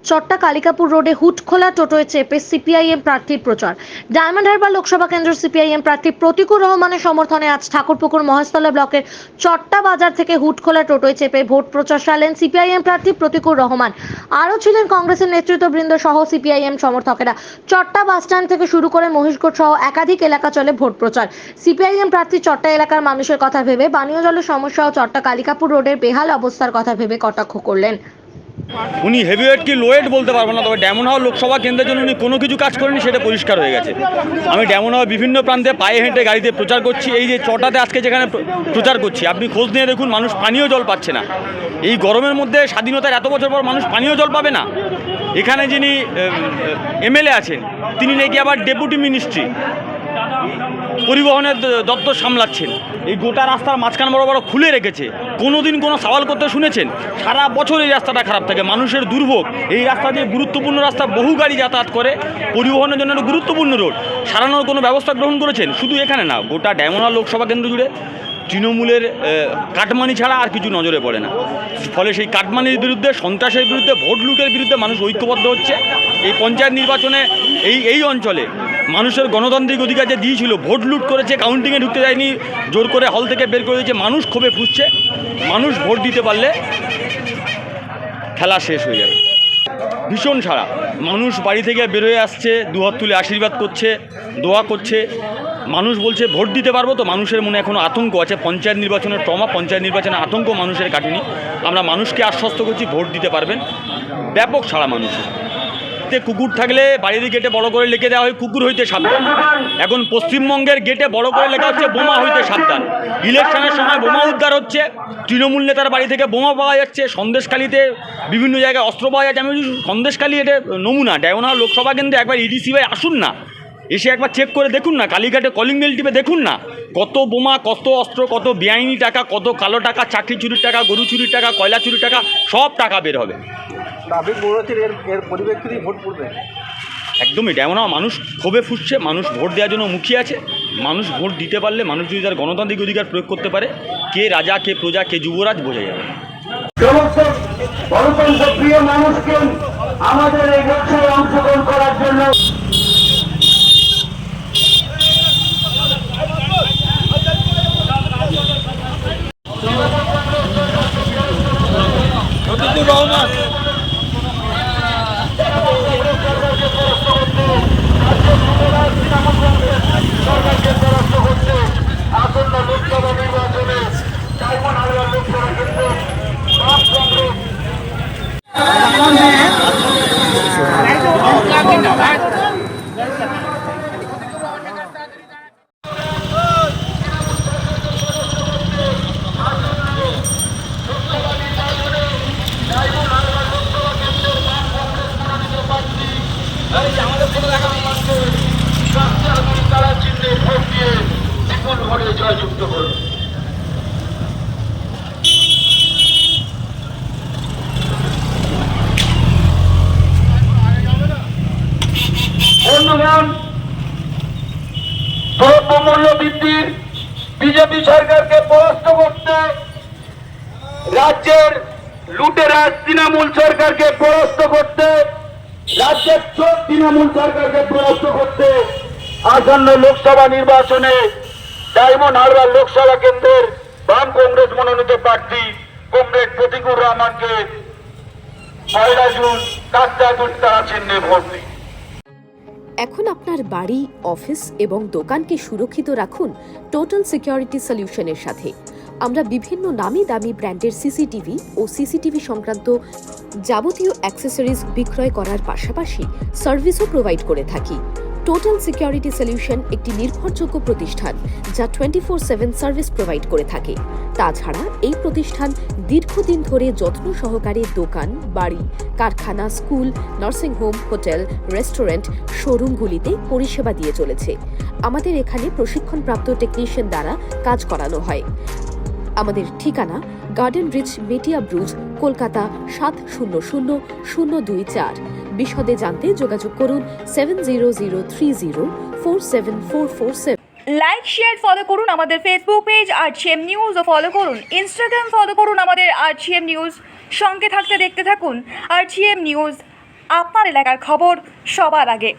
চট্টা কালিকাপুর রোডে হুটখোলা টোটোয় চেপে সিপিআইএম প্রার্থীর প্রচার। ডায়মন্ড হারবার লোকসভা কেন্দ্রের সিপিআইএম প্রার্থী প্রতিকুর রহমানের সমর্থনে আজ ঠাকুরপুকুর মহেশতলা ব্লকের চট্টা বাজার থেকে হুটখোলা টোটোয় চেপে ভোট প্রচার সারলেন সিপিআইএম প্রার্থী প্রতিকুর রহমান। আরও ছিলেন কংগ্রেসের নেতৃত্ববৃন্দ সহ সিপিআইএম সমর্থকেরা। চট্টা বাসস্ট্যান্ড থেকে শুরু করে মহিষগড় সহ একাধিক এলাকা চলে ভোট প্রচার। সিপিআইএম প্রার্থী চট্টা এলাকার মানুষের কথা ভেবে পানীয় জলের সমস্যা ও চট্টা কালিকাপুর রোডের বেহাল অবস্থার কথা ভেবে কটাক্ষ করলেন। উনি হেভিওয়েট কি লোয়েট বলতে পারবো না, তবে ডায়মন্ড হারবার লোকসভা কেন্দ্রের জন্য উনি কোনো কিছু কাজ করেনি, সেটা পরিষ্কার হয়ে গেছে। আমি ডায়মন্ড হারবার বিভিন্ন প্রান্তে পায়ে হেঁটে গাড়িতে প্রচার করছি। এই যে চটাতে আজকে যেখানে প্রচার করছি, আপনি খোঁজ নিয়ে দেখুন, মানুষ পানীয় জল পাচ্ছে না। এই গরমের মধ্যে স্বাধীনতার এত বছর পর মানুষ পানীয় জল পাবে না। এখানে যিনি এমএলএ আছেন, তিনি নাকি আবার ডেপুটি মিনিস্ট্রি পরিবহনের দপ্তর সামলাচ্ছেন। এই গোটা রাস্তার মাঝখান বড় বড় খুলে রেখেছে। কোনোদিন কোনো সওয়াল করতে শুনেছেন? সারা বছর এই রাস্তাটা খারাপ থাকে, মানুষের দুর্ভোগ। এই রাস্তা দিয়ে গুরুত্বপূর্ণ রাস্তা, বহু গাড়ি যাতায়াত করে, পরিবহনের জন্য একটা গুরুত্বপূর্ণ রোড। সারানোর কোনো ব্যবস্থা গ্রহণ করেছেন? শুধু এখানে না, গোটা ডায়মন্ড হারবার লোকসভা কেন্দ্র জুড়ে তৃণমূলের কাটমানি ছাড়া আর কিছু নজরে পড়ে না। ফলে সেই কাটমানির বিরুদ্ধে, সন্ত্রাসের বিরুদ্ধে, ভোট লুটের বিরুদ্ধে মানুষ ঐক্যবদ্ধ হচ্ছে। এই পঞ্চায়েত নির্বাচনে এই অঞ্চলে মানুষের গণতান্ত্রিক অধিকার যে দিয়েছিল, ভোট লুট করেছে, কাউন্টিংয়ে ঢুকতে যায়নি, জোর করে হল থেকে বের করে দিয়েছে। মানুষ ক্ষোভে ফুসছে। মানুষ ভোট দিতে পারলে খেলা শেষ হয়ে যাবে। ভীষণ সারা মানুষ বাড়ি থেকে বেরোয় আসছে, দুহাত তুলে আশীর্বাদ করছে, দোয়া করছে। মানুষ বলছে ভোট দিতে পারবো তো। মানুষের মনে এখনও আতঙ্ক আছে। পঞ্চায়েত নির্বাচনের ট্রমা, পঞ্চায়েত নির্বাচনের আতঙ্ক মানুষের কাটেনি। আমরা মানুষকে আশ্বস্ত করছি ভোট দিতে পারবেন। ব্যাপক সারা মানুষের। কুকুর থাকলে বাড়ির গেটে বড় করে লিখে দেওয়া হয় কুকুর হইতে সাবধান। এখন পশ্চিমবঙ্গের গেটে বড় করে লেখা হচ্ছে বোমা হইতে সাবধান। ইলেকশনের সময় বোমা উদ্ধার হচ্ছে, তৃণমূল নেতার বাড়ি থেকে বোমা পাওয়া যাচ্ছে, সন্দেশখালিতে বিভিন্ন জায়গায় অস্ত্র পাওয়া যাচ্ছে। আমি বলছি সন্দেশখালি এটা নমুনা। ডায়মন্ড হারবার লোকসভা কেন্দ্রে একবার ইডিসি ভাই আসুন না, এসে একবার চেক করে দেখুন না। কালীঘাটে কলিং বেল টিপে দেখুন না, কত বোমা, কত অস্ত্র, কত বেআইনি টাকা, কত কালো টাকা, চাকরি চুরির টাকা, গরু চুরির টাকা, কয়লা চুরির টাকা, সব টাকা বের হবে। এর পরিপ্রেক্ষিতেই ভোট পড়বে। একদমই ডায়মন্ড হারবার মানুষ ক্ষোভে ফুসছে। মানুষ ভোট দেওয়ার জন্য মুখিয়ে আছে। মানুষ ভোট দিতে পারলে, মানুষ যদি তার গণতান্ত্রিক অধিকার প্রয়োগ করতে পারে, কে রাজা, কে প্রজা, কে যুবরাজ বোঝা যাবে। সমস্ত গণতন্ত্র প্রিয় মানুষকে আমাদের এই লক্ষ্যে অংশগ্রহণ করার জন্য আসন্ন লোকসভা নির্বাচনে ডায়মন্ড হারবার লোকসভা কেন্দ্র তারা চিহ্নে ভোট দিয়ে বিপুল ভোটে জয়যুক্ত করুন। বন্ধুগণ, দ্রব্যমূল্য বৃদ্ধির বিজেপি সরকারকে পরাস্ত করতে, রাজ্যের লুটেরা তৃণমূল সরকারকে পরাস্ত করতে, রাজ্যের চোর তৃণমূল সরকারকে পরাস্ত করতে আসন্ন লোকসভা নির্বাচনে ডায়মন্ড হারবার লোকসভা কেন্দ্রের বাম কংগ্রেস মনোনীত প্রার্থী কমরেড প্রতিকুর রহমানকে 1 জুন 4টা তারা চিহ্নে ভোট দিন। এখন আপনার বাড়ি, অফিস এবং দোকানকে সুরক্ষিত রাখুন টোটাল সিকিউরিটি সলিউশনের সাথে। আমরা বিভিন্ন নামি দামি ব্র্যান্ডের সিসিটিভি ও সিসিটিভি সংক্রান্ত যাবতীয় অ্যাক্সেসরিজ বিক্রয় করার পাশাপাশি সার্ভিসও প্রোভাইড করে থাকি। টোটাল সিকিউরিটি সলিউশন একটি নির্ভরযোগ্য প্রতিষ্ঠান যা 24/7 সার্ভিস প্রোভাইড করে থাকে। তাছাড়া এই প্রতিষ্ঠান দীর্ঘদিন ধরে যত্ন সহকারে দোকান, বাড়ি, কারখানা, স্কুল, নার্সিংহোম, হোটেল, রেস্টুরেন্ট, শোরুমগুলিতে পরিষেবা দিয়ে চলেছে। আমাদের এখানে প্রশিক্ষণপ্রাপ্ত টেকনিশিয়ান দ্বারা কাজ করানো হয়। আমাদের ঠিকানা গার্ডেন রিচ, মেটিয়া ব্রুজ, কলকাতা 700024। বিশদে জানতে যোগাযোগ করুন 7003047447। লাইক, শেয়ার, ফলো করুন আমাদের ফেসবুক পেজ আরটিএম নিউজ ও ফলো করুন ইনস্টাগ্রাম, ফলো করুন আমাদের আরটিএম নিউজ। সঙ্গে থাকতে দেখতে থাকুন আরটিএম নিউজ। আপনার এলাকার খবর সবার আগে।